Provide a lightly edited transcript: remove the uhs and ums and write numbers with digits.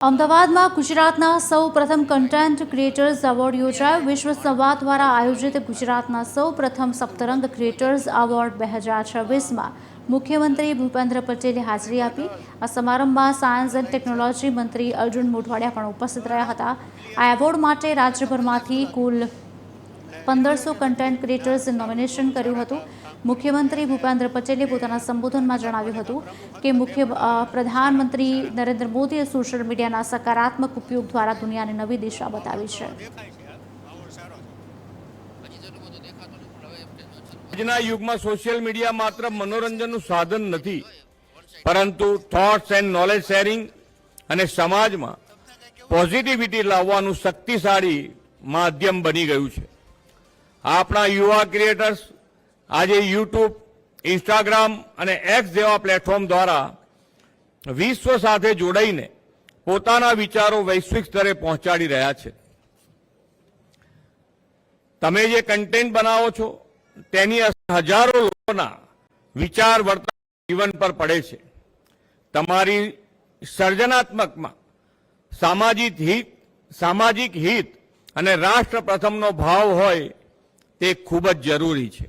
અમદાવાદમાં ગુજરાતના સૌ પ્રથમ કન્ટેન્ટ ક્રિએટર્સ એવોર્ડ યોજાયો. વિશ્વ સંવાદ દ્વારા આયોજિત ગુજરાતના સૌ પ્રથમ સપ્તરંગ ક્રિએટર્સ એવોર્ડ 2026માં મુખ્યમંત્રી ભૂપેન્દ્ર પટેલે હાજરી આપી. આ સમારંભમાં સાયન્સ એન્ડ ટેકનોલોજી મંત્રી અર્જુન મોઢવાડિયા પણ ઉપસ્થિત રહ્યા હતા. આ એવોર્ડ માટે રાજ્યભરમાંથી કુલ 1500 કન્ટેન્ટ ક્રિએટર્સે નોમિનેશન કર્યું હતું. મુખ્યમંત્રી ભૂપેન્દ્ર પટેલે પોતાના સંબોધનમાં જણાવ્યું હતું કે પ્રધાનમંત્રી નરેન્દ્ર મોદીએ સોશિયલ મીડિયાના સકારાત્મક ઉપયોગ દ્વારા દુનિયાને નવી દિશા બતાવી છે. આજના યુગમાં સોશિયલ મીડિયા માત્ર મનોરંજનનું સાધન નથી, પરંતુ થોટ્સ એન્ડ નોલેજ શેરિંગ અને સમાજમાં પોઝિટિવિટી લાવવાનું શક્તિશાળી માધ્યમ બની ગયું છે. આપણા યુવા ક્રિએટર્સ આજે યુટ્યુબ, ઇન્સ્ટાગ્રામ અને એક્સ જેવા પ્લેટફોર્મ દ્વારા વિશ્વ સાથે જોડાઈને પોતાના વિચારો વૈશ્વિક સ્તરે પહોંચાડી રહ્યા છે. તમે જે કન્ટેન્ટ બનાવો છો તેની અસર હજારો લોકોના વિચાર વર્તન જીવન પર પડે છે. તમારી સર્જનાત્મકમાં સામાજિક હિત અને રાષ્ટ્ર પ્રથમનો ભાવ હોય તે ખૂબ જ જરૂરી છે.